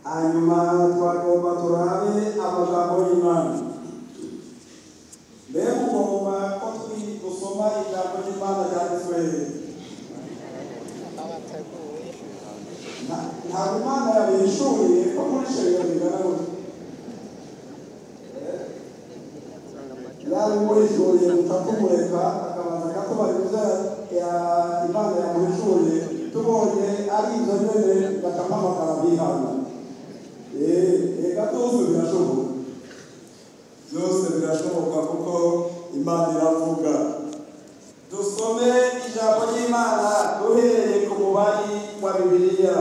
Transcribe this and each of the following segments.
hanyuma twagomba turabe amagambo y'Imana. Mbega ugomba ko dusoma ijambo ry'Imana ryanditswe ntabwo Imana yabishuriye ko muri sheriyo bigana gutya yari murishuriye mutakumureka akabanza akatubariza Imana yamuhishuriye tubonye ari izo nyene bakampamagara bihana byose birashoboka, byose birashoboka kuko Imana iravuga. Dusome ijambo ry'Imana duhereye ku mubari wa Bibiliya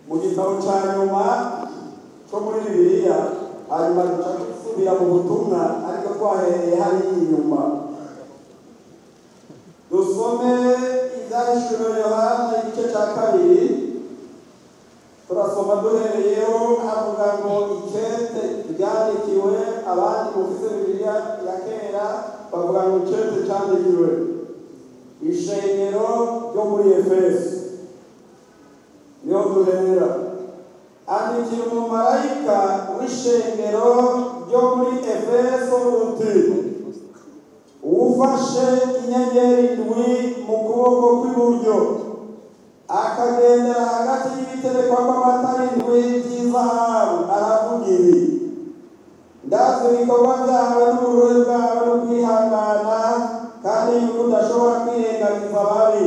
mu gitabo cya nyuma cyo muri Bibiliya, hanyuma duca gusubira mu butumwa ariko twahereye hari inyuma. Dusome ibyahishuriwe Yohana igice cya 2. Turasoma duhereyeho avuga ngo ikete ryandikiwe abandi mufite Bibiliya ya kera bavuga ngo ikete cyandikiwe ishengero ryo muri Efeso. Niyo duhera andikira umumarayika w'ishengero ryo muri Efeso uti: ufashe inyenyeri 7 mu kuboko kw'iburyo akagendera hagati y'ibiterekwa kw'amatara 7 by'izahabu aravuga ibi: ndazi ibikorwa byawe n'uburuhe bwawe no kwihangana, kandi yuko udashobora kwirengagiza ababi,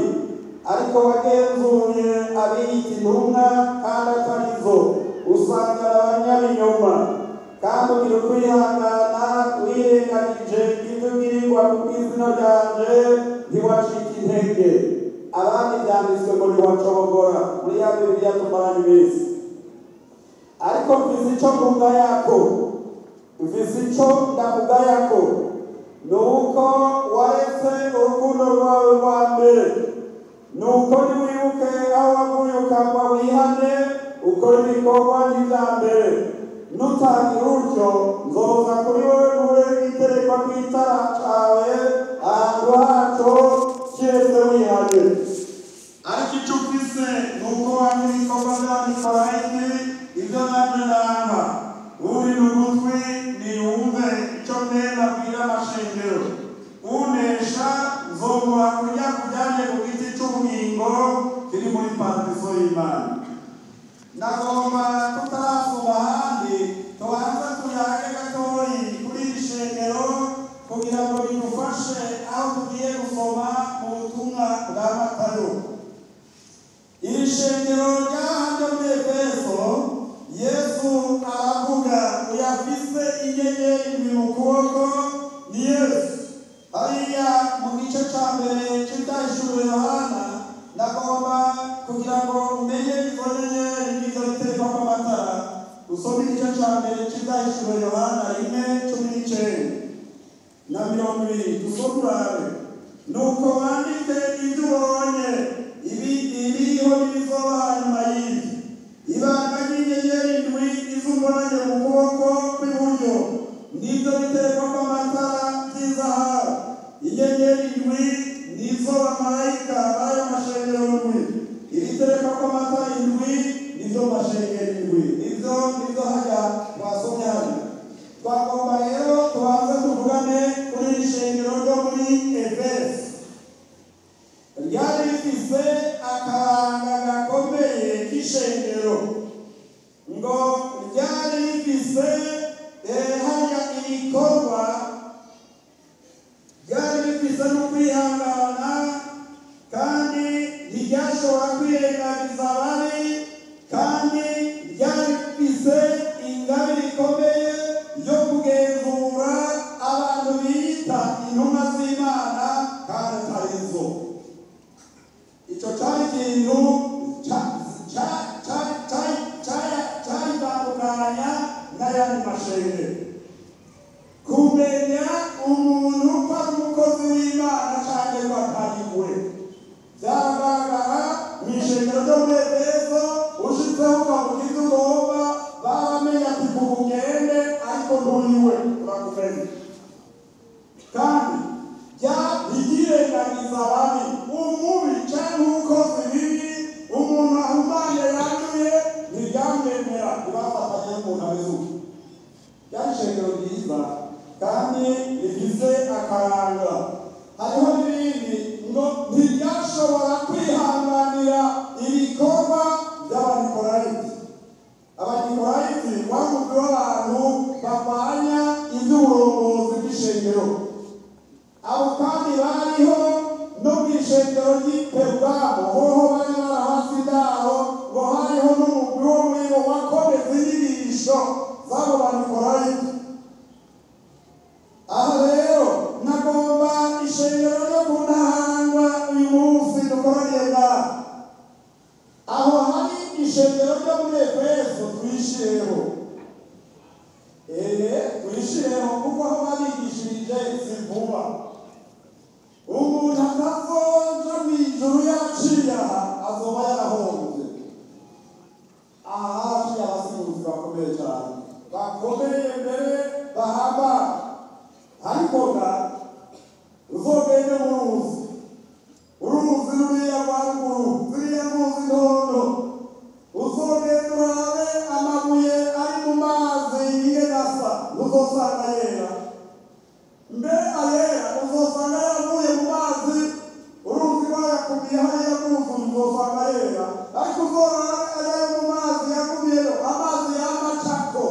ariko wagenzuye abiyita intumwa kandi atari zo, usanga abanyabinyoma, kandi ugira ukwihangana wirengagije ibyo ugirirwa ku bw'izina ryanje ntiwacika intege. Abandi byanditswe ngo ntiwacogora muri ya Bibiliya tumaranye iminsi. Ariko mvise icyo mvugayako, mvise icyo ndakugayako, nuko waretse urukundo rwawe rwa mbere. Nuko niwibuke aho wavuye ukagwa wihane ukora ibikorwa nk'ibya mbere. Nutagira utyo nzoza kuri wowe nguhe iterekwa ku itara cawe ahantu haco kiretse wihane. Ariko icyo ufise nuko wanga ibikorwa by'abamarayika, ibyo nanjye nanga. Uri n'ugutwi niyumve icyo mwene abwira amashengero. Unesha nzomuha kurya kujyanye ku giti cy'ubugingo kiri muri paradiso y'Imana. Nagomba tutarasoma ahandi tubanza tuyage gatoyi kuri iri shengero kugira ngo bidufashe aho tugiye gusoma mu butumwa bwa Matayo. Iri shengero ry'ahandi muri Efeso, Yesu aravuga uyafise inyenyeri 7 mu kuboko ni Yesu. Hariya mu gice cya mbere cy'ibyahishuriwe Yohana nagomba kugira ngo umenye izo nyenyeri n'izo biterekwa kw'amatara. Usome igice cya mbere cy'ibyahishuriwe Yohana 1:19 na 20. Dusome urabe. Nuko wandike ibyo ubonye, ibiriho n'ibizoba hanyuma y'ibyo. Ibanga ry'inyenyeri 7 izumbonanye mu kuboko kw'iburyo nibyo biterekwa kw'amatara by'izahabu. Inyenyeri 7 nizo bamarayika b'ayo mashengero 7. Ibiterekwa kw'amatara 7 nizo mashengero 7. Ibyo nibyo hajya twasomye hano. Twagomba rero tubanze tuvugane kuri iri shengero ryo muri Efeso. Ryari rifise akaranga gakomeye k'ishengero, ngo ryari rifise hariya ibikorwa, ryari rifise no kwihangana, kandi ntiryashobora kwirengagiza ababi, kandi ryari rifise ingabire ikomeye yo kugenzura abantu biyita intumwa z'Imana kandi atari zo. Icyo cyari ikintu cyayitandukanya n'ayandi mashengero. Kumenya umuntu ko ari umukozi w'Imana cyangwa ko atari we byaragaragara mu ishengero ryo muri Efeso. Ushitseho ukavuga ibyo ugomba, baramenya ati vuga ugende, ariko nturiwe urakumenya. Kandi ntiyirengagiza ababi, umubi cyangwa umukozi bibi, umuntu ahumanye yanduye ntiryamwemera. inyigisho z'abo banikolayiti. Aha rero nagomba ishengero ryo ku Ntahangwa uyu munsi dukoraniye ngaha, aho hari ishengero ryo muri Efeso twishireho. Twishireho kuko aho babigishirije si vuba. Umuntu atazoja mw'ijuru yaciye aha azoba yarahombye. Aha haciye abasimuzi bakomeye cyane, bakomeye mbere bahamba. Ariko ga uzogende mu ruzi ruriya rwa ruguru, ziriya ruzi ntondo, uzogende urabe amabuye ari mu mazi y'ingegasa, uzosanga yera. Mbere ayera uzosanga yavuye mu mazi, uruzi rwayakubiye hariya rwuzuye uzosanga yera. Ariko uzorabe ayayo mu mazi yakubiyeyo, amazi y'amacako,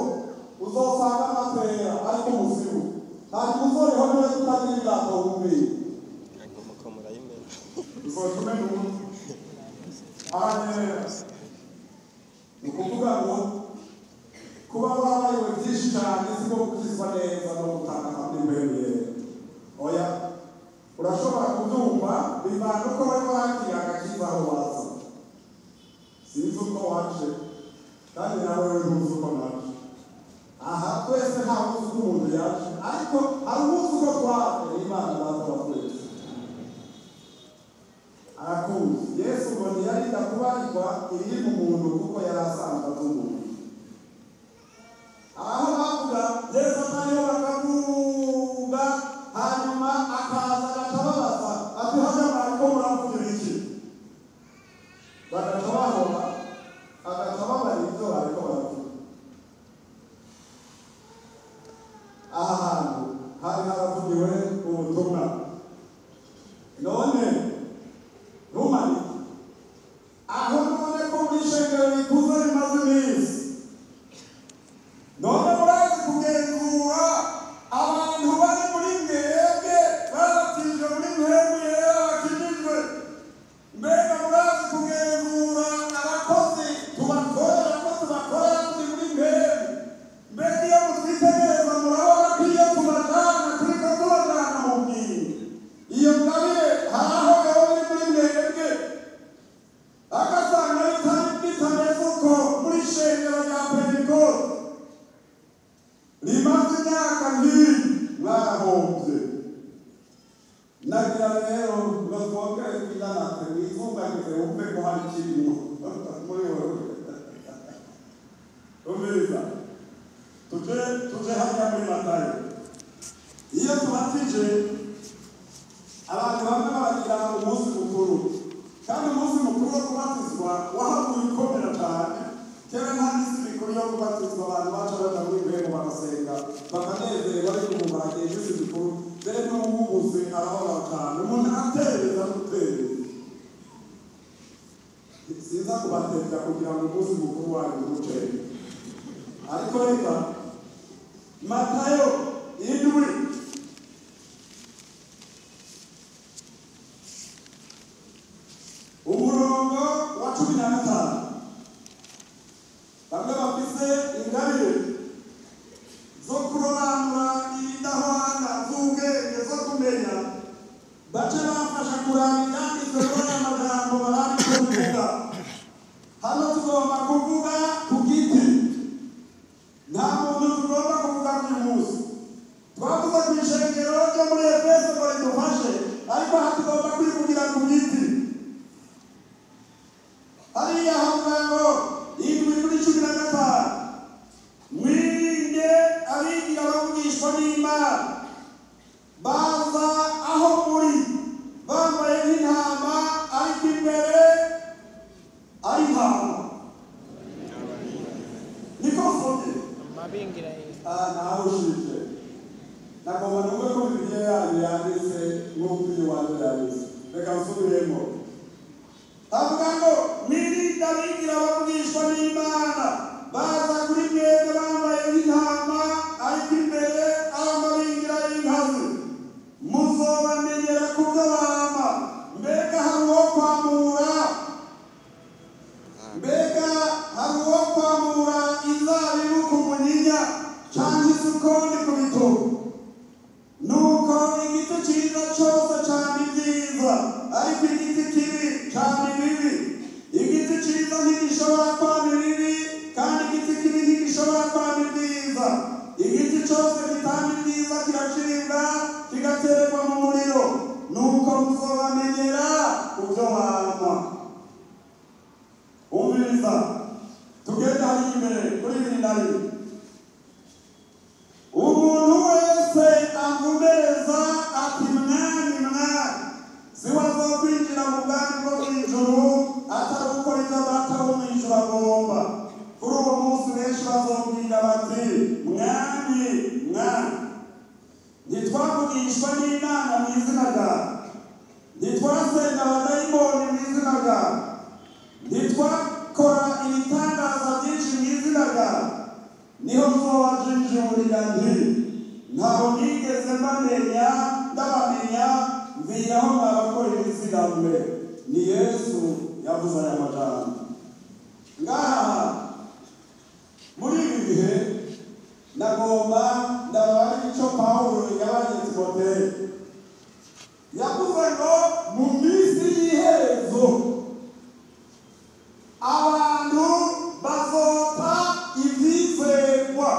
uzosanga amatera ariko umuzimu. Hanyuma uzoreho niwe tutagira ibirato wumviye. Uzotume n'umuntu. Aha ni ukuvuga ngo kuba wabayewe byinshi cyane si bwo gukizwa neza no gutanga hamwe imbere. Oya, urashobora kubyumva bivana uko bari bakiriye agakiza aho waza. Sinzi uko waje kandi nawe ntuzi uko naje. Aha twese nta wuzi uko umuntu yaje, ariko hari umunsi uko twaje Imana data wa twese arakuzi. Yesu ngo ntiyarinda kubarirwa ibiri mu muntu kuko yari asanzwe azi umuntu. Aho bavuga Yesu atariho bakavuga, hanyuma akaza agacababaza ati hajya mwariko muravugira iki? Bagaca bahora agaca babarira ibyo bariko baravuga. Aha hantu hari haravugiwe ubutumwa. None ntumane aho none ko muri shengero rikuze rimaze iminsi, none murazi kugenzura abantu bari muri mwebwe babatije muri mwebwe bakijijwe. Mbega murazi kugenzura abakozi tubakorera ko tubakorera turi muri mwebwe. Mbega iyo mutwitegereza murabona ko iyo tubajana turiko tubajana mu bwingi. Iyo ngabire hari aho gabo biri muri mwebwe agasanga bitameze uko muri shengero rya Pentekoste rimaze imyaka nk'iyi, mwarahombye. Nagira rero ngo twongere twidanate mwizunganize wumve ko hari ikirimo muri wowe. Umviriza, tuje hariya muri Matayo. Iyo tubatije abantu bamwe baragira umunsi mukuru, kandi umunsi mukuru wo kubatizwa wahaguye ukomera cyane. Kera nta minsi mikuru yo kubatizwa abantu baca baja muri mbego bagasenga bakanezerwa, ariko ubu baragiye iminsi mikuru. Mbere n'uwubuze arahora cyane, umuntu atereza gutereza. Sinza kubateka kugira ngo umunsi mukuru wanyu umucere, ariko reka Matayo 7 umurongo wa 15. Bamwe bafise ingabire zo kurobanura ibidahwana z'ubwenge zo kumenya, baca bafasha kuraba ibyanditswe muri aya magambo baranditse kuvuga. Hano tugomba kuvuga ku giti, nta muntu tugomba kuvuga ku munsi. Twavuze ku ishengero ryo muri Efeso ngo ridufashe, ariko aha tugomba kwivugira ku giti. Hariya havuga ngo 7:15, mwirinde abigira bavugishwa n'Imana, baza aho muri bambaye nk'intama, ariko imbere ari intama. Niko mvuge nawe ushije nagomba numve ko Bibiliya yanyu yanditse nk'uko iwanyu yanditse. Reka nsubiremo. Havuga ngo mwirinde abigira bavugishwa n'Imana, baza kuri mwebwe bambaye nk'intama, ariko imbere ari amabingira y'inkazi. Muzobamenyera ku byo bama. Mbega hari uwo kwamura inzabibu ku imbere kuri bibiri na rimwe. Umuntu wese avumereza ati mwami mwami siwazokwinjira mu bwami bwo mw'ijuru atari gukora ibyo data wo mw'ijuru agomba. Kuri uwo munsi benshi bazobwira bati mwami mwami ntitwavugishwa n'Imana mu izina ryawe, ntitwasenga abadayimoni mu izina ryawe, ntitwakora ibitangaza byinshi mu izina ryawe. Niho nzobajinjurira nti ntaho nigeze mbamenya ndabamenya mviraho mwabakora ibisigamwe. Ni Yesu yavuze aya majambo. Ngaha muri ibi bihe nagomba ndabari icyo Pawulo yabanye Timoteyo yavuze ngo mu minsi y'iherezo abantu bazota ibyizerwa.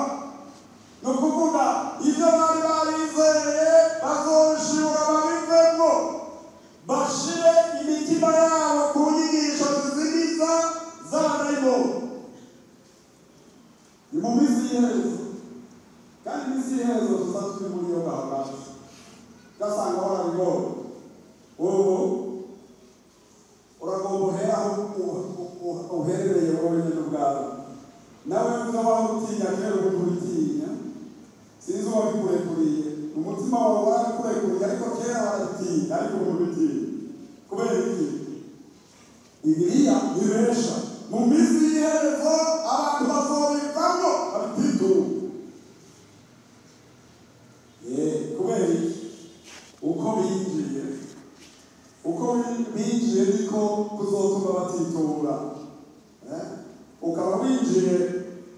Ni ukuvuga ibyo bari barizeye bazoshibura babivemo, bashire imitima yabo ku nyigisho zizimiza z'abadayimoni. Ni mu minsi y'iherezo, kandi iminsi y'iherezo tuza turi muri yo gahagaze ugasanga warabibonye. Ubu uragomba uhera aho uherereye wowe nyine ubwawe. Nawe uzaba utinya kera ubu uritinya, sinzi uwabikurekuriye. Umutima wawe warabikurekuriye ariko kera warabitinya, ariko ubu uritinya. Kubera iki? Bibiliya ibesha mu minsi y'iherezo abantu bazobivamo babititura. Kubera iki? Uko binjiye niko kuzotuma batitura. Ukaba winjiye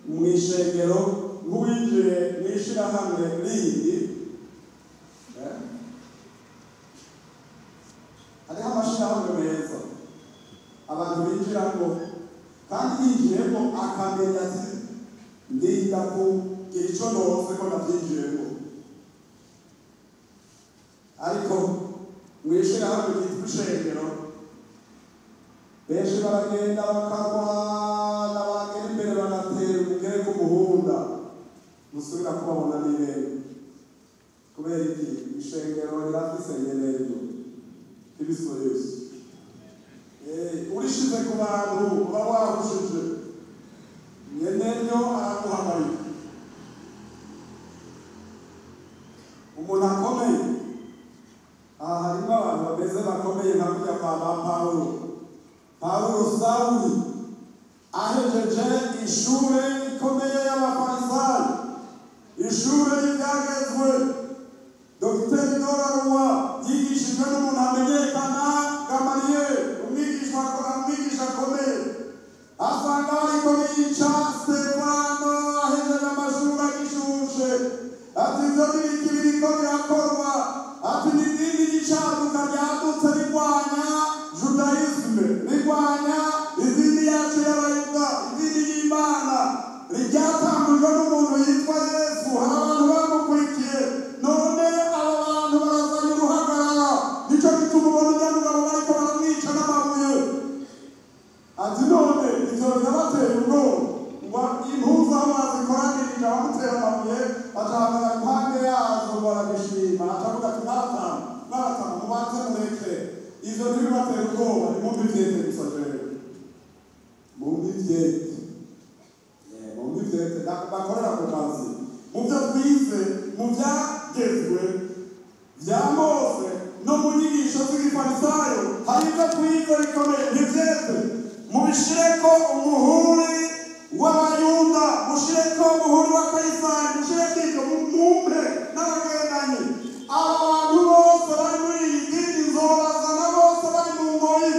mu ishengero nk'uwinjiye mu ishirahamwe rindi. Hariho amashirahamwe meza abantu binjiramo, kandi yinjiyemo akamenya ati ndinda kugira icyo nose ko nabyinjiyemo. Ariko mu ishirahamwe ryitwa ishengero benshi baragenda bakarwana, bagera imbere bagatera umugere k'umuhunda musubira kubabona n'ibere. Kubera iki? Ishengero rirafise nyeneryo Kristo Yesu. Urishize ku bantu uba warushije, nyeneryo araguhagarika. Umuntu akomeye, aha harimo abantu bameze bakomeye nka kurya kwa ba Pawulo. Pawulo Sawuli ahejeje ishure ikomeye y'Abafarisayo, ishure ry'ibyagezwe, Dogiteri Doraruwa yigishijwe n'umuntu amenyekana Gamaliyeli, umwigisha akomeye. Asanga bariko bica Stefano ahejeje amashuri agishushe. Ati ivyo n'ibiki biriko birakorwa. Ati ni idini ry'icaduka ryadutse rigwanya Judaisme, rigwanya idini yacu y'Abayuda, idini y'Imana ryatangujwe n'umuntu yitwa Yesu. Hari abantu bamukurikiye, none aba bantu barazanye uruhagarara. Nico gituma ubona unyamugabo bariko baramwica n'amabuye. Ati none ivyo birabatera ubwoba ngo impuzu aho bazikoranirije abamutera amabuye acahamara impande yazo barabishima. Acavuga ati mwaratamu mubanze mureke ivyo ntibibatera ubwoba. Nimwumve ivyete gusa jewe, mwumve ivyete, mwumve ivyete bakorera ku kazi. Mu vyo twize mu vyagezwe vya Mose no mu nyigisho z'Igifarisayo hari ivyo twize bikomeye. N'ivyete mubishireko umuhuri w'Abayuda, mushireko umuhuri wa Kayisari, mushireko ivyo mumpe n'abagendanyi. Aba bantu bose bari muri iyi dini nzobazana bose bari mu ngoyi,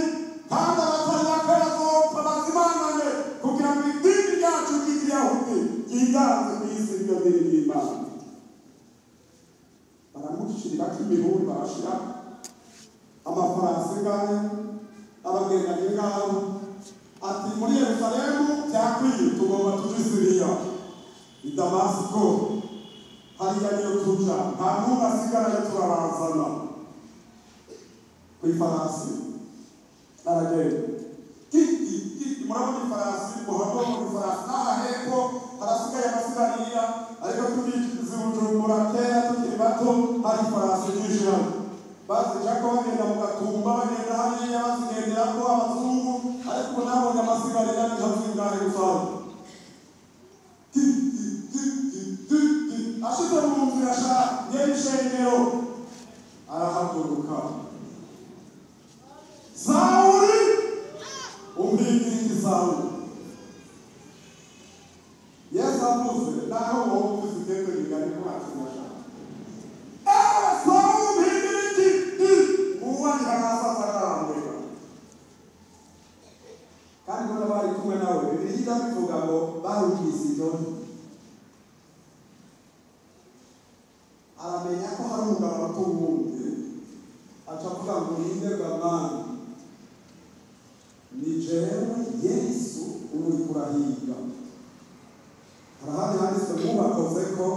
kandi abatari bake bazopfa bazimanane kugira ngo idini ryacu ry'Ikiyahudi ryiganze kw'isi ryo dini ry'Imana. Baramushirako imihuri, barashira amafarasi ngahe, abagendanyi ngaho. Ati muri Yerusalemu byakwiye tugomba tuje i Siriya, i Damasiko, hariya niyo tuja. Nta n'umwe asigarayo, turabazana kw'ifarasi aragenda. Kiti murabona ifarasi, muhano mu ifarasi n'ahahera hari farasi nyinshi hano bazija ko bagenda mu gatumba bagenda hariya bazigendera ko abazungu ariko nabonye amasigarira n'inkazingahe gusanga ashize mu nzira sha y'ishengero arahaguruka Sawuli umbingiriki Sawuli yasamuze naho wowe uzigeze bigani ko akinasha Sawuli umbingiriki uwanga nasasarambeka kandi bona bari kumwe nawe bibiliya bivuga ngo bahugise idoni aramenya ko hari umugabo watubumye aca avuga ngo ninde bw'amani ni jewe Yesu uri kurahiga harahandi handitswe mubakoze ko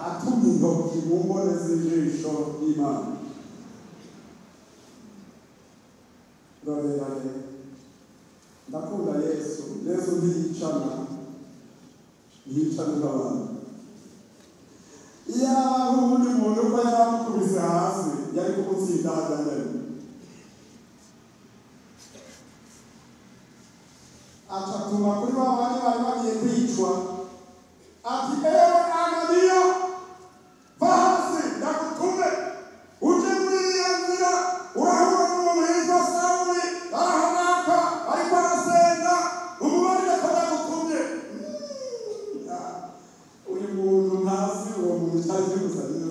atumye intoki mu mbone z'ijisho y'Imana dorerane ndakunda Yesu ntiyicana n'abantu iya ubundi muntu ko yaramukubise hasi yari kumutsinda hajyanye acatuma kuri babandi bari bagiye kwicwa ati ewe Ananiya va hasi ndagutume uje muri iyo nzira urahura n'umuntu yitwa Sawuli arahanaka ariko arasenga umubarire ko ndagutumye uyu muntu ntazi uwo muntu cyari gusabira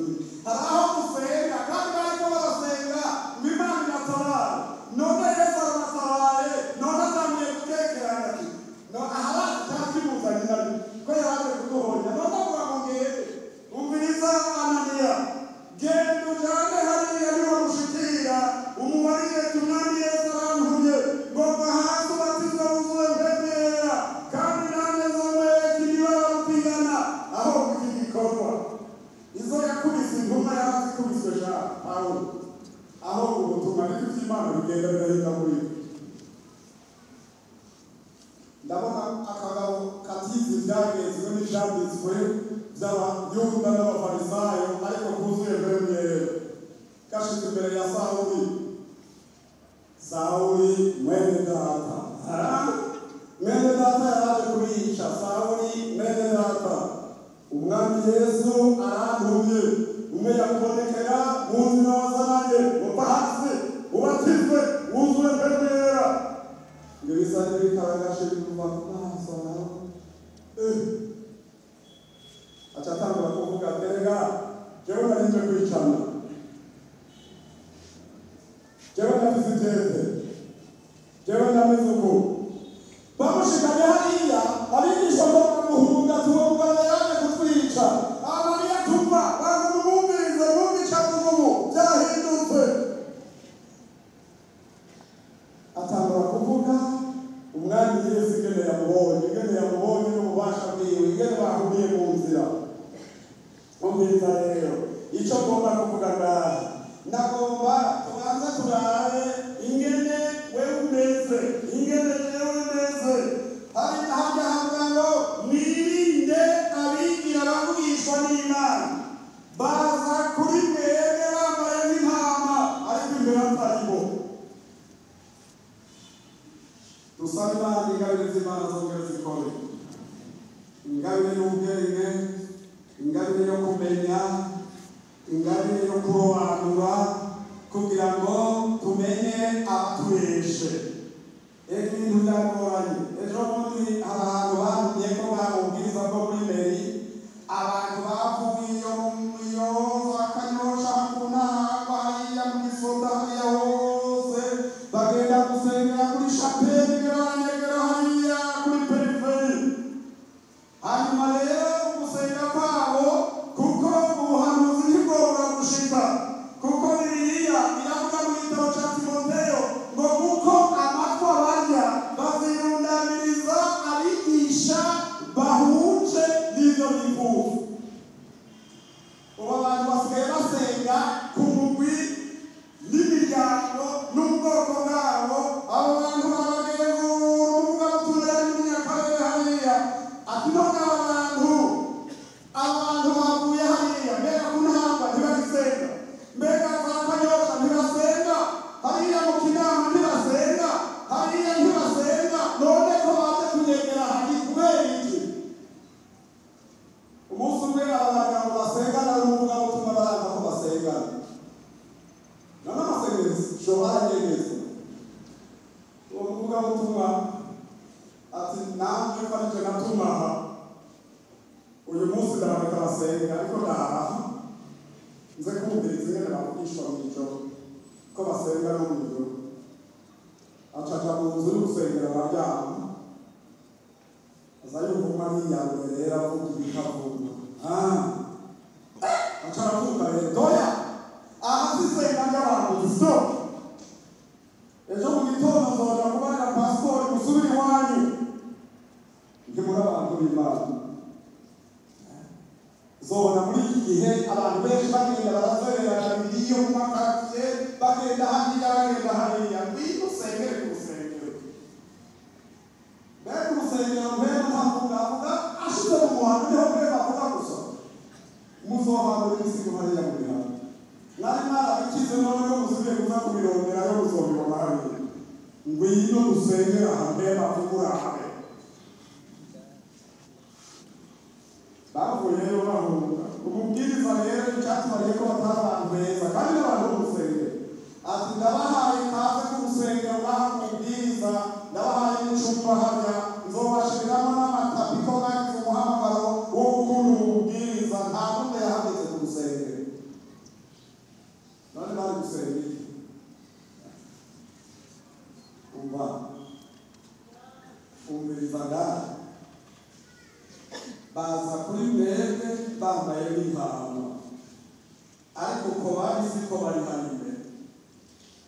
hari aho gusenga kandi bariko barasenga Imana iratabara none Yesu aratabaye none atangiye gutekerana ati no ahara cyakimuzanira ko yaje kuduhonya none avuga ngo ngende umviriza Ananiya genda ujane hariya niho mushikira umubarire tumwami Yesu arantumye ngo hasi batizwa wuzuye mpemera kandi nanjye nzomwereka ibibara rupigana aho iki gikorwa izo yakubise intumwa yarazikubiswe sha Pawulo aho ubutumwa bw'Imana bigenda birahinda muri ndabona akagabo katizi byagezwe n'ibyanditswe by'abayuda n'abafarisayo ariko kuzuye bemyera kashize imbere ya Sawuli mwene data yaraje kubica Sawuli mwene data umwami Yesu arantumye umwe yakubonekera mu nzira wazanye uva hasi ubatizwe wuzuye mpemera ngo bisane bikaragashe bikuva ku maso nawe acatangura kuvuga terega jewe narinje kwicana jewe nafize itete jewe nameze uko bamushikanye hariya abigisha ngo bamuhunga tubavuga yaje kutwica Ananiya tuma bamumumvirize mumwica kuvumu byahindutse atangura kuvuga umwami Yesu ingene yamubonye n'ububasha bwiwe ingene bahuriye mu nzira umviriza rero icyo ngomba kuvuga ngaha nagomba tubanza turabe ingene wewe umeze ingene jewe umeze hari hajya havuga ngo mwirinde abigira bavugishwa n'Imana baza kuri mwebwe bambaye nk'intama ariko imbere ataribo dusaba Imana ingabire z'Imana zongera zikore ingabire y'ubwenge ingabire yo kumenya ingabire yo kurobanura kugira ngo tumenye abatureshe ibintu byagoranye ejo bundi hari ahantu bamubwiye ko bamubwiriza bwo muri meri abantu bavuye iyo nanjye mfashe natuma uyu munsi ndabareka basenga ariko ndaha nze kumviriza ingene bavugishwa mu ijoro ko basenga no mu ijoro acaca mu nzu y'urusengero baryama aza yumva umwami yiyambere rero avuga ibikavuma aca aravuga rero doya aha sisenga ry'abantu stop ejo mu gitondo nzoja kubarira pasiporo musubire iwanyu ndi muri abantu b'Imana zona muri iki gihe abantu benshi bagenda barazerera iyo mu makaritsiye bagenda hariya ngwino usengere ku rusengero mbere ku rusengero mbere ntavuga ashize mu muhanda niho mbere bavuga gusa muzohabura imisigo hariya mu mihanda mwari mwarabikize none musubiye kuza kubirondera yo muzobibona hariya ngwino usengere aha mbere bavugura hamwe bavuye rero bahunga umubwiriza rero icyatubariye ko batari abantu beza kandi n'abantu b'urusengero ati ndabahaye ikaze ku rusengero baha umubwiriza ndabahaye n'icupa harya nzobashiriramo n'amatapi ko bagize umuhamagaro wo gukunda umubwiriza nta n'umwe yahageze ku rusengero none bari gusengera umviriza ndani baza kuri mwebwe bambaye n'intama ariko ko bari siko bari hano imbere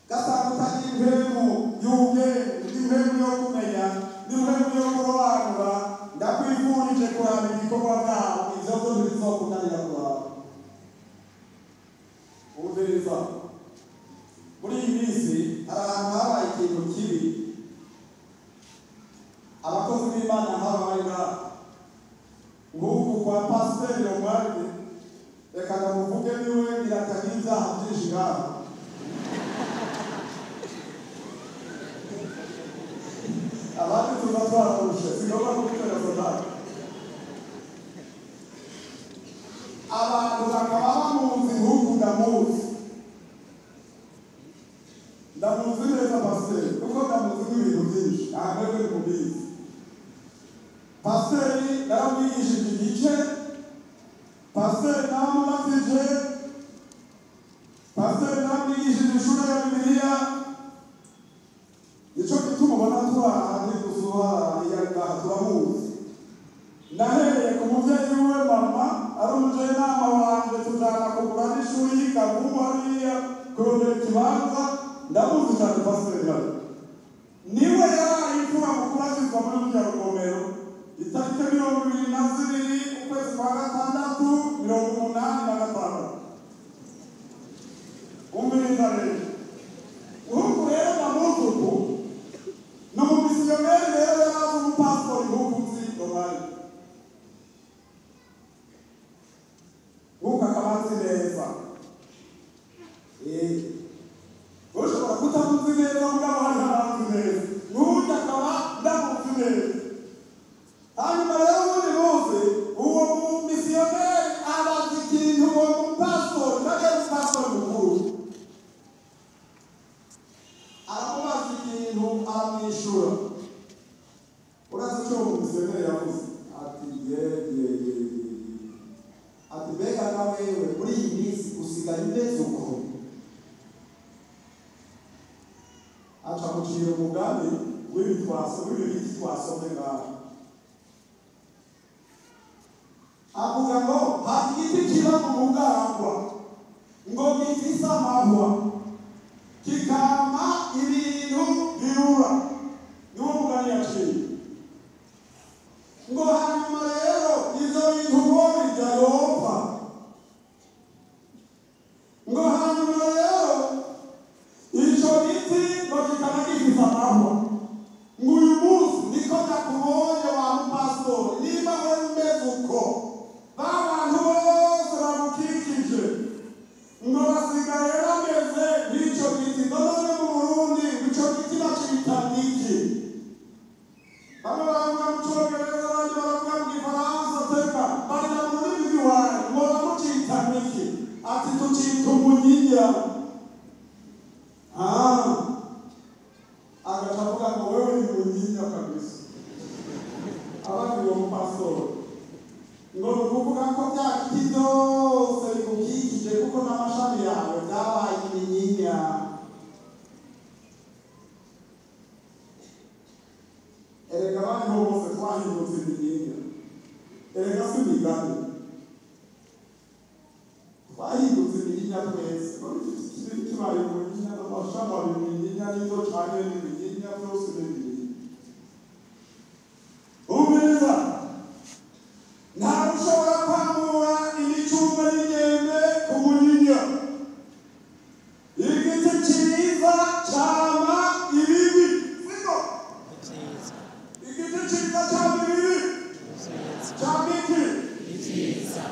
gatanu utagira impemu y'ubwenge n'impemu yo kumenya n'impemu yo kurobanura ndakwifurije kuraba ibikorwa byabo ibyo byo ntibizokunanira kuraba umviriza muri iyi minsi hari ahantu habaye ikintu kibi abakozi b'Imana habaye ngaha nguku kwa pasiteri Lombardi reka ndamuvuge niwe iratagira ibyaha byinshi ngaha abandi tuba twararushe sigomba kubitera zonari abantu bakaba bamuzi nguku ndamuzi neza pasiteri kuko ndamuzi n'ibintu byinshi aha mwebwe mubizi pasiteri yaramwigishije igice pasiteri namubatije pasiteri namwigishije ishuri ya Bibiliya nicyo gituma ubona turahandi gusuhara ngaha turamuzi nahereye ku mubyeyi we mama ari umujyanama wanjye tujyana kugura n'ishuri y'ikavumu hariya kurondera ikibanza ndamuzi cyane pasiteri yawe niwe yaraye imfura mu kubatizwa muri rya rugomero itariki 22 ukwezi kwa gatandatu 1985 umviriza rero uhuku rero namuzuku ni umumisiyoneri rero yarazi umupasitori nk'uku nzi domari nk'uko akaba azi neza ushobora kutamuzi neza mugabo hari abazi neza n'ubundi akaba ndamuzi neza hanyuma rero ubundi buzi uwo mumisiyoneri abazi ikintu uwo mupasitori kandi ari umupasitori mukuru aramubaza ikintu aramwishyura urazi icyo uwo mumisiyoneri yavuze ati ati mbega na wewe muri iyi minsi usigaye umeze uko aca mucira umugambi w'ibiti twasomye ngaho avuga ngo hari igiti kiba mu mugangwa ngo gifise amahwa kikama ibintu birura niwo mugani yaciye ngo hanyuma rero ivyo bintu birya yopfa ngo hanyuma rero ico giti ngo kikaba gifise amahwa ngo uyu munsi niko nakubonye wa mupasitori niba we umeze uko abantu bose bamukikije ngo basigaye bameze nk'icyo giti none mu Burundi ico giti bacita iki bamwe baravuga mu Cyongereza abandi baravuga mu Gifaransa teka barira mu rurimi rw'iwanyu uwo mupasitoro ngo ni ukuvuga ko bya biti byose bigukikije kuko n'amashami yawe byabaye iminyinya. Erega abandi bose twahindutse iminyinya, erega si imigani, twahindutse iminyinya twese. Kibaye umunyinya n'amashami aba iminyinya n'ibyo cyane n'iminyinya byose n'iminyinya. Umeza ntabwo ushobora kwamura imicungwe y'imyembe ku munyinya. Igiti cyiza cyama ibibi, siko? Igiti cyiza cyama ibibi, cyama iki? Cyiza.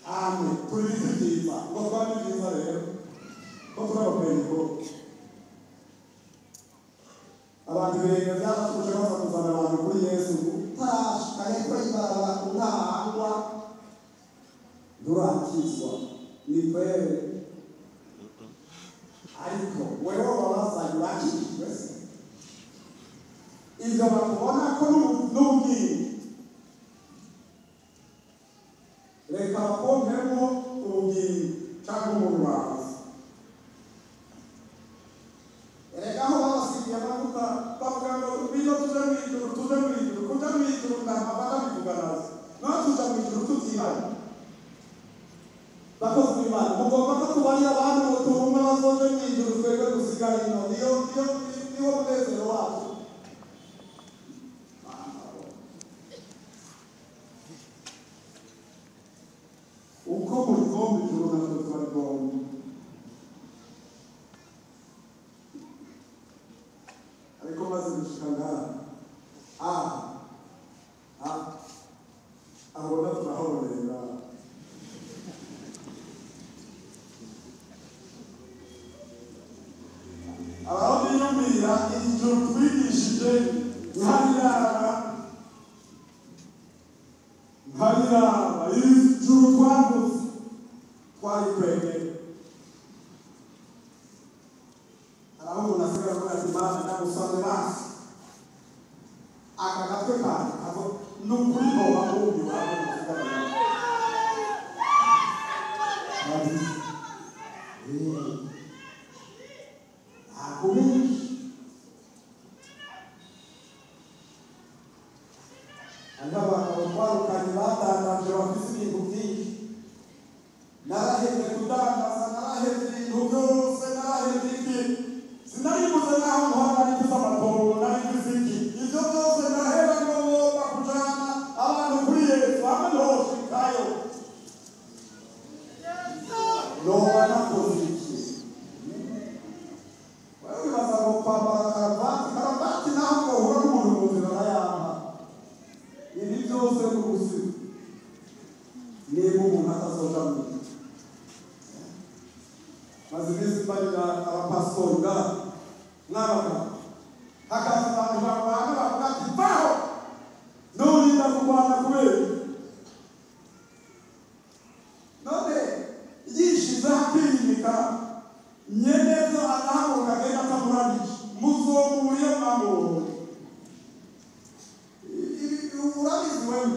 Amen. Turi igiti cyiza, ngo twame byiza rero, ngo turababwira ko abantu birenga byarafashe baza kuzana abantu kuri Yesu utashikaye kwibarabara ku ntahangwa nturakizwa ni kwere, ariko wewe wabazanye urakijwe se? Ibyo bakubona ko n'ubwira reka bakompemo ubwira cyangwa umuntu wawe. Erega aho babasigiye amavuta bavuga ngo biyo tuje mu ijuru, tuje mu ijuru, kuja mu ijuru ntamabara bivuga nazo, naho tuja mu ijuru tutihana. Bakozi b'Imana mugomba ko tubarira abantu ngo tubumwe bazoje mu ijuru, twebwe dusigare ino. Niwo munezero wacu. Uko murigomba ijuru natwe turarigomba. Ariko maze gushika ngaha abona turahorera. Aho biyumvira ijuru twigishije nkariraba ijuru twavuze twarikwegeye. Araho umuntu asigaye avuga ati Mana ndagusanze basi aka gatwe kanjye kavo n'ukuri hoba wundi wawe usigara akubishi andi abagabo twarukanye batangaje bafise ibintu byinshi. Naraheze kudandaza, naraheze ibintu byose, naraheze iki, sinaribuze naho muhanga n'igize amatongo, naribuze iki, ibyo byose narahera ngomba kujana abantu kuri Yesu hamwe noshikayo. Noba nakoze iki? Wewe wibaza ngo kwambara karavati naho wohura n'umuntu mu nzira arayampa. Ibi byose ni ubuzima. Niba umuntu atazoja mu ijuru. Maze iminsi mbarira abapasitori n'abagabo hakaza abantu barwana bavuga ati vaho nurinda kurwana kubera none yishize hakiyimika nyenezo anahaguruka agenda atamuranije muzomuriye mwamubonye. Urabizi wewe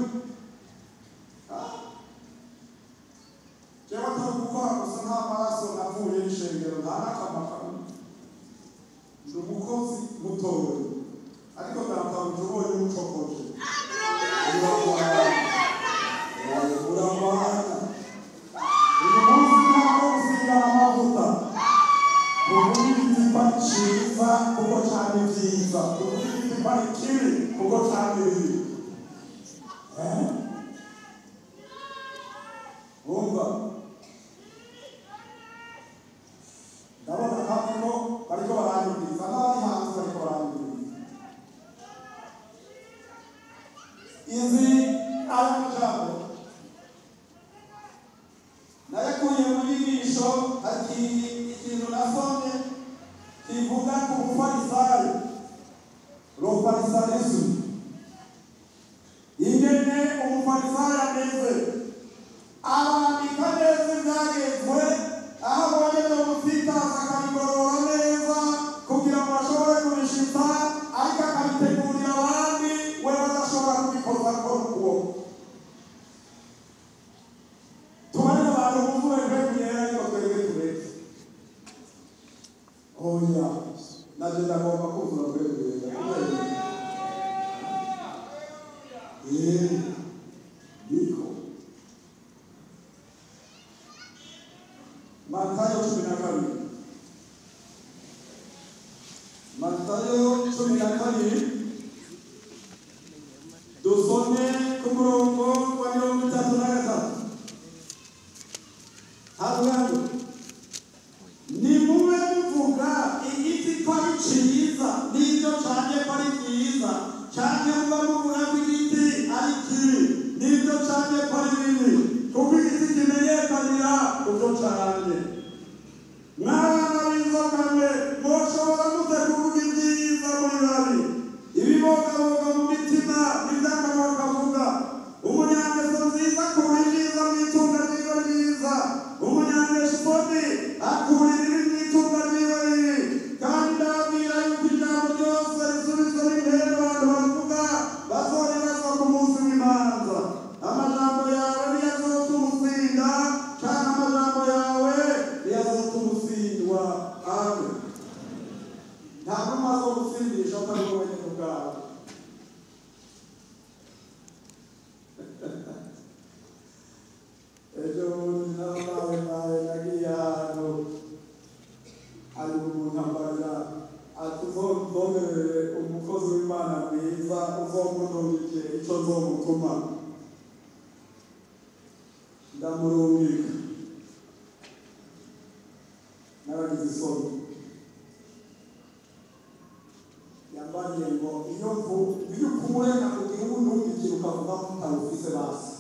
jewe atari gukora gusa nta maraso navuye n'ishengero nta n'akamakamu, ndi umukozi mutoya ariko ndatabuja ubonye umucokoje urabana. Uyu munsi ntabwo gusigana amavuta ubu igitimba cyiza kuko cyane byiza, ubu igitimba kibi kuko cyane bibi. Wumva ndabona hafi ko bariko barandikiriza n'abari hanze bariko barandikiriza izi aya majambo nayakuye mu nyigisho. Ati ikintu nasomye kivuga ku bufarisayo, l'ofarisarisme, ingene umufarisayo ameze. Abandika neza ibyagezwe aho abonye no gufitaza akabigorora neza kugira ngo bashobore kubishita, ariko akabitegurira abandi we niko Matayo 12. Matayo 12 dusome ku murongo wa 33. Hano nimube muvuga igiti ko ari cyiza n'ibyo cyane ko ari byiza cyane muba muvuga ko igiti ari kibi n'ibyo cyane ko ari bibi kuko igiti kimenyekanira ku byo cyane. Mwana w'inzoka mwe mushobora mute kuvuga ibyiza muri babi ibibogaboga mu mitima n'iby'akamaro kavuga umunyangeso nziza akura ibyiza mu itunga ryiwe ryiza umunyangeshoni akura ibibi mu itunga ryiwe ribi kandi ndababwira yuko ijambo ryose risubizwa n'intero abantu bavuga bazoribazwa ku munsi w'imanza. Amajambo yawe niyo azotuma utsinda kandi amajambo yawe niyo azotuma utsindwa. Amen. Ntabwo umaze gutsindisha atari wowe nyine ubwawe. Ejo nawe nagiye ahantu ari umuntu ambarira ati uzongerere umukozi w'Imana mwiza uzomurungike icyo nzomutuma. Ndamurungika naragize isoni. Yambariye ngo iyo ukure nakugira ubundi ukavuga ko utawufise basi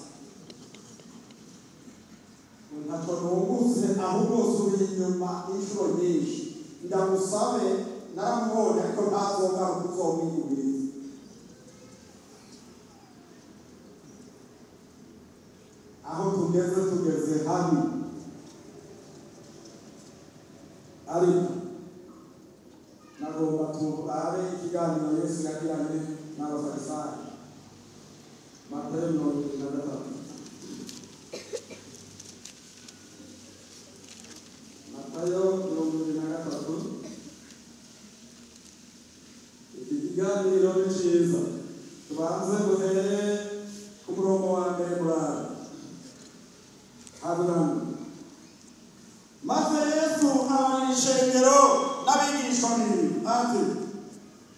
ntacyo nungutse ahubwo usubira inyuma inshuro nyinshi. Ndamusabe naramubonye ariko ntazogaruka uzomwiguririza. Aho tugeze hano ariko nagomba turabe ikiganiro Yesu yagiranye n'abafarisayo. Matayo 23. Matayo 23. Iki kiganiro ni cyiza. Tubanze duhere ku murongo wa mbere murara. Maze Yesu abona ishengero n'abigishwa biwe ati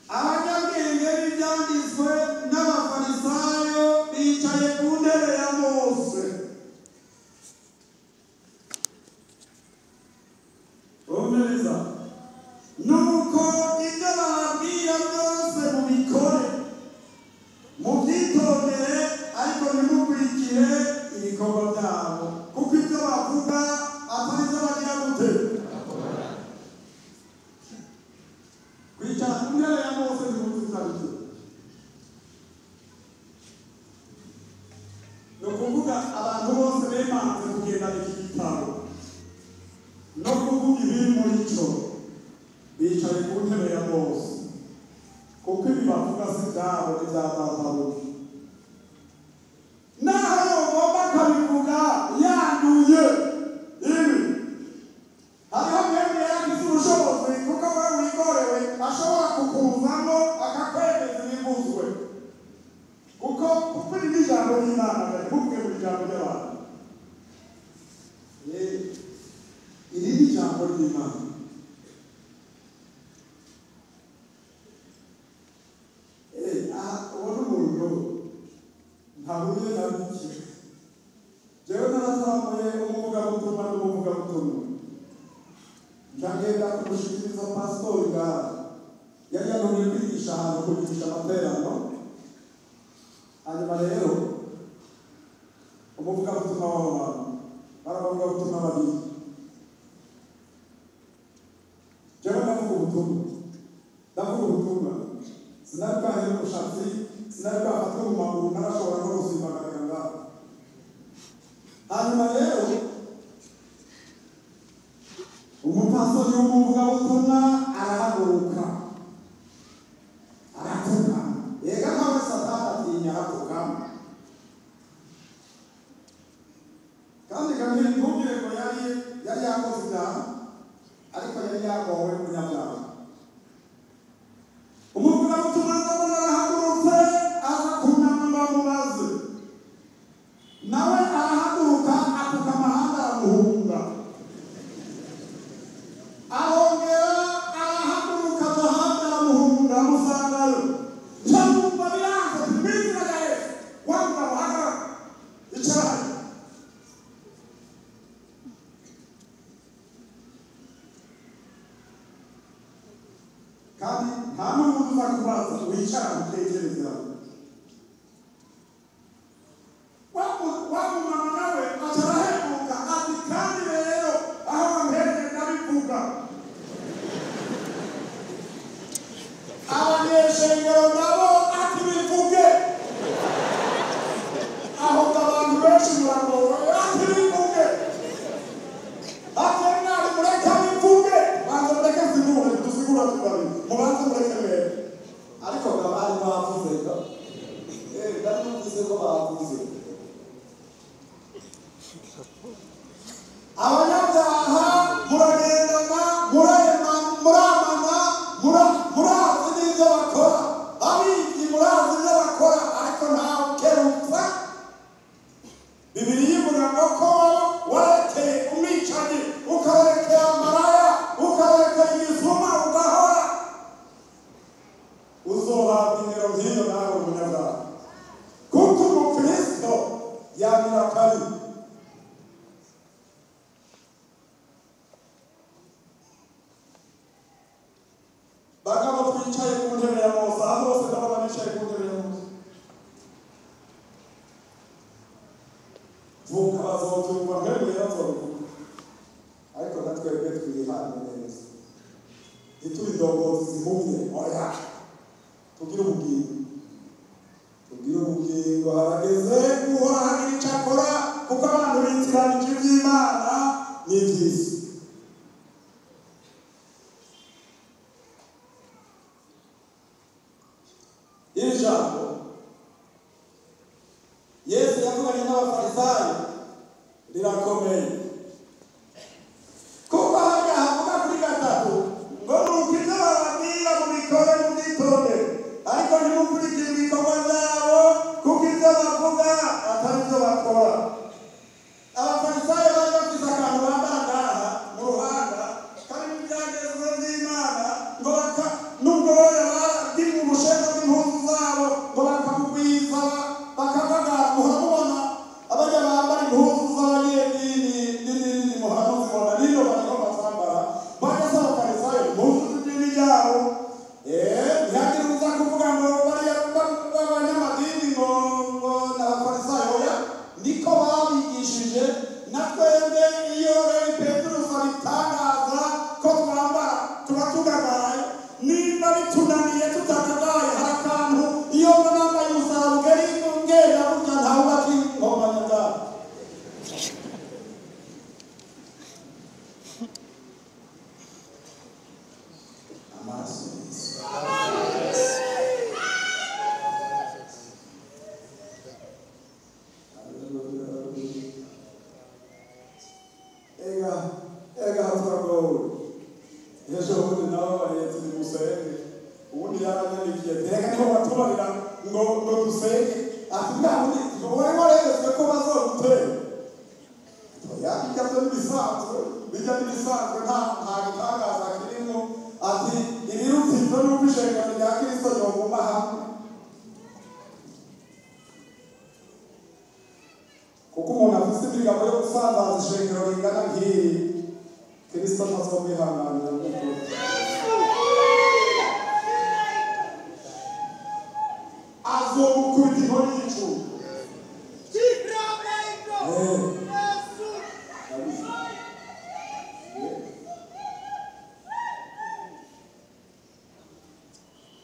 abanyabwenge b'ibyanditswe n'abafarisayo bicaye ku ntebe ya Mose. Omeza nuko ibyo bababwira byose mubikore mubyitondere ariko ntimukurikire ibikorwa byabo kuko ibyo bavuga atari byo bagira gute kwicara ku ntebe ya Mose ntibutuzabite. Ni ukuvuga abantu bose bemanze kugendana iki gitabo no kuvuga ibiri muri cyo bicaye ku ntebe ya Mose kuko ibi bavuga si byabo n'ibya databuja. Naho ugomba akabivuga yanduye ibi hariho mwemwe yaragize ubushobozi kuko wowe wigorewe ashobora kukuzamo akakwemeza ibivuzwe kuko iri ni ijambo ry'Imana ntimuvuge mu ijambo ry'abantu. Iri ni ijambo ry'Imana. Ubona umuntu ntahuye na bike. Jewe narazamuye umuvugabutumwa n'umuvugabutumwa njagenda kumushikiriza pasitori ngaha yari yantumye kwigisha ahantu kugisha amaterano. Hanyuma rero umuvugabutumwa w'abo bantu baravugabutumwa babiri. Jewe ndavuga ubutumwa sinari bwahere umushatsi sinari bwafatwe mu maguru narashobora no gusimbagarira ngaho. Hanyuma rero umupastori w'umuvugabutumwa arahaguruka aratukana. Yega nkawe Satani atinya aratukana kandi kamere ntugire ngo yari yakoze ibyaha ariko yari yagowe umunyabyaha. Umuvugabutumwa ndabona arahagurutse aza kunama bamubaza kandi nta n'umuntu uza kubaza wicara utekereza wa mumama nawe atarahemuka ati kandi rero aho bamhereye ndabivuga abanyeshengero nabo ati bivuge aho abantu benshi muragowe ati bivuge ati mwari mureka bivuge banza mureke zigure dusigura tugari mubanze mureke rero ariko ngabari bavuze ko ndari numvise ko bavuze abanyabyaha muragendana muramana murazi n'ibyo bakora abibyi murazi ibyo bakora ariko ntawe ukerutsa Bibiliya ivuga ko warekeye umwicanyi ukarekera amaraya ukarekera imisuma ugahora uzohabwa ingero nk'iyo nawe umunyabyaha kuko umukristo yamira kabi bagabo twicaye ku ntebe ya Mose aho bose ndabona bicaye ku ntebe ya Mose vuga bazotumva mbere yazovuga ariko natwebwe twihane neza ntituri ndongozi zihumye oya tugire ubugingo harageze guhora hagira icyo akora kuko abantu bitiranije iby'Imana n'iby'isi iri jambo Yesu yavuganye n'abafarisayo rirakomeye kuko hajya havuga kuri gatatu ngo nuko ibyo bababwira mubikore mubyitonde ariko ntimukurikire ibikorwa byabo kuko ibyo bavuga atari byo bakora abafarisayo bari bafite akantu bambara ngaha mu ruhanga karimo ibyagezweho by'Imana ngo nubwo bari mu busheke bw'impuzu zabo ngo bakamugwiza bakabagara muhamubona abajya bambara impuzu z'abanyedini muhano zibona nino bariko bazambara bageze abafarisayo impuzu z'idini ryabo ntihagire uza kuvuga ngo bariya b'abanyamadini ngo n'abafarisayo oya niko babigishije na twebwe iyo rero Peterusi abitangaza ko twambara tuba tugagaye niba bitunaniye tutagagaye hari akantu iyo nambaye umusarabwe ngenda burya ntawe ubaki ngomanya bwawe amaraso ega haturagowe ejo bundi nabo bariyetse ni musenge ubundi yaranyandikiye reka niho batubarira ngo dusenge ati bwa bundi wowe warezwe ko bazogutera oya bijya n'ibisanzwe nta gitangaza kirimo ati ibirutsinzwe n'uko ishengero rya Kristo ryoguma hamwe kuko umuntu afite imigabo yo gusanzaza ishengero ringana nk'iri Kristo ntazomwihanganira n'ukuri azomukubita inkoni y'icumu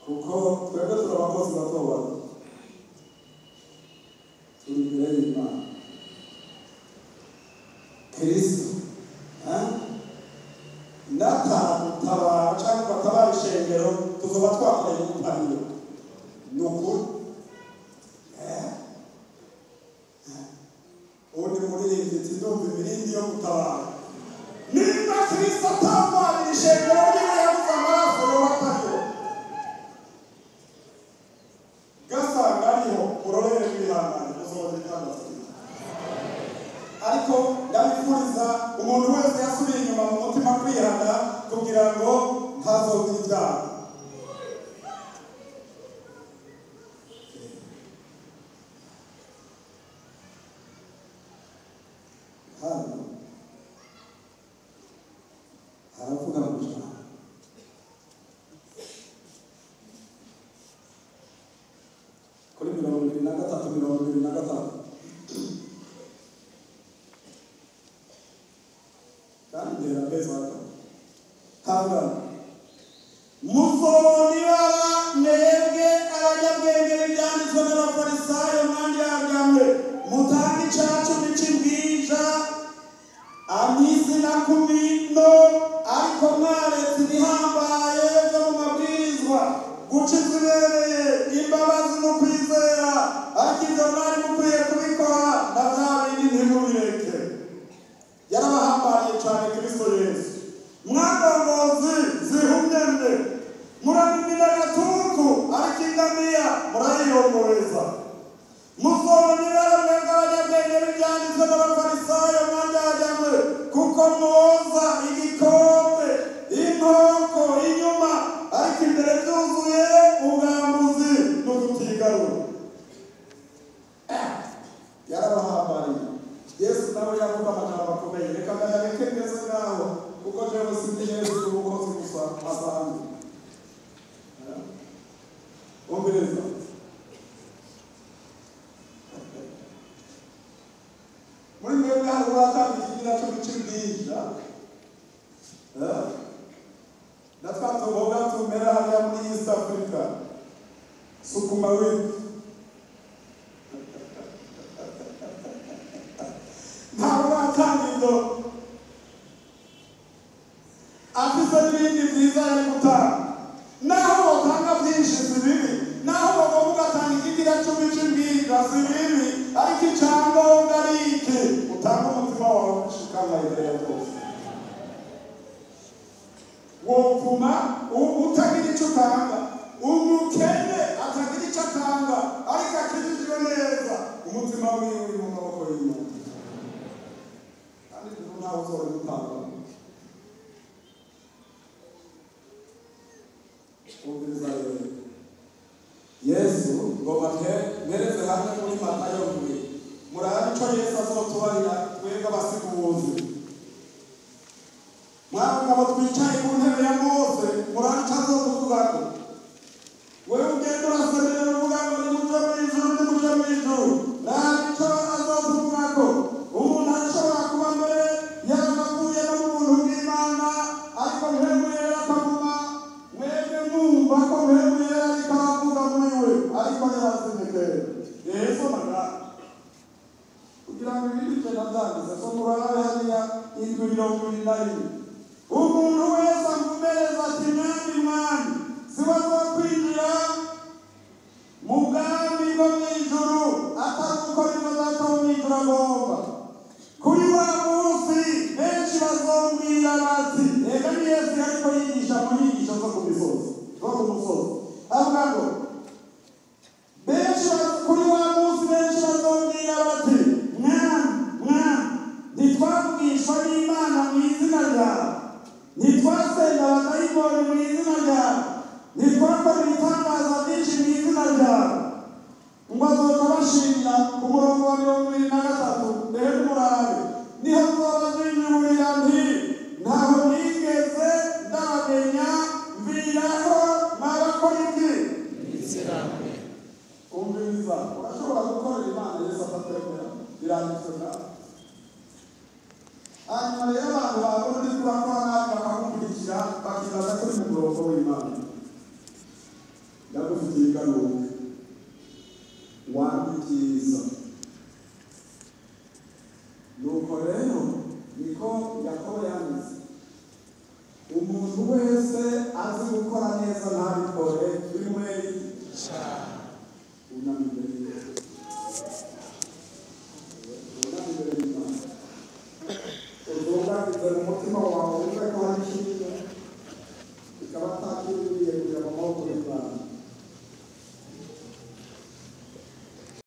kuko twebwe turi abakozi bato bato turi imbere y'Imana Kristo natadutabara cyangwa batabara ishengero tuzoba twakoreye umupaniro ni ukuri ubundi muririmbyi ati ndumva imirindi yo gutabara niba Kristo atambarira ishengero ryiwe yabuze amaraso yobatariho gasanga ariho urorere rwihangane uzoza itangazo ariko ndabifuriza umuntu wese yasubiye inyuma mu mutima kwihana kugira ngo ntazogire ibyaha hano haravuga ngo kuri 23 kandi ndera pesa hanga muzonibara mwebwe abanyabwenge b'ibyanditswe n'abafarisayo mwandi yagamwe mutanga icacu n'icibwija amisi na kumino ariko mwaretse ibihambaye byo mu mabwirizwa guca izibereye imbabazi no kwizera ariko ibyo mwari mukwiye kubikora na bya bindi ntimubireke yarabahambariye cyane Kristo Yesu mwandongozi zihumye mbe muramimina gatutu ariko ingamiya murayiyongoreza muzonibara mwebwe abanyabwenge b'ibyanditswe n'abafarisayo mwandajyamwe kuko mwoza igikombe inkoko inyuma ariko imbere byuzuye ubwambuzi n'udutigarura yarabahambariye Yesu nawe yavuga amajambo akomeye reka ndayareke neza ngaho kuko jewe sindi Yesu ubukozi gusa asanzwe umbereza muri mwebwe hari uwatanga ikigira cyo gucibwija natwatuboga tumera hariya muri East Africa sukuma wiki ntabwo atanga ibyo afise n'ibindi byiza yari gutanga naho batanga byinshi si bibi naho bagomba ugatanga ikigira cumi cy'imbwirwa si bibi ariko icyangombwa ari iki utanga umutima wawe ushikama imbere ya byose wopfuma utagira icyo utanga umukene atagira icyo atanga ariko akijijwe neza umutima wiwe uri mu maboko y'Imana kandi ntawe uzora gutanga ubwiza rero Yesu ngo mwereze hamwe muri Matayo mbere murabe icyo Yesu azotubarira twebwe abasiguzi mwaba ngabo twicaye ku ntebe ya Mose murabe icyo azotuvugako wewe ugenda urasemerera uvuga ngo nimuje mu ijuru rabe icyo azotuvugako umuntu ashobora kuba mbere yaravuye no mu buntu bw'Imana ariko mpemuyera akaguma mwebwe mwumva ko mpemuyera rikavuga muri we ariko yarazimekere Yesu naga kugira ngo ibindi cyo nabyanditse so murabe hariya 7:21 umuntu wese amumereza ati mwami sibazo kwinjira mu bwami bwo mu ijuru atari gukora ibyo data wo mu ijuru agomba kuri wa munsi benshi bazombwira bati reka ni Yesu ariko yigisha mu nyigisho zo ku misozi zo ku musozi avuga ngo benshi kuri wa munsi benshi bazombwira bati mwami ntitwavugishwa n'Imana mu izina ryawe ntitwasenga abadayimoni mu izina ryawe ntitwakora ibitangaza byinshi mu izina ryawe ngo azoca bashimira ku murongo wa 23 mbere n'umurabe niho nzobajinjurira nti ntaho nigeze ndabamenya mviraho mwabakora iki Isiraheli umviriza urashobora gukorera Imana Yesu atatemera biranditswe ngaho hanyuma rero abantu babona uri kurakora nabi bakamukurikira bakibaza kuri mu murongo w'Imana ndagufitiye ikaruhuko wabyiza nuko rero niko Yakobo yanditse umuntu wese azi gukora neza ntabikore biri muri unamika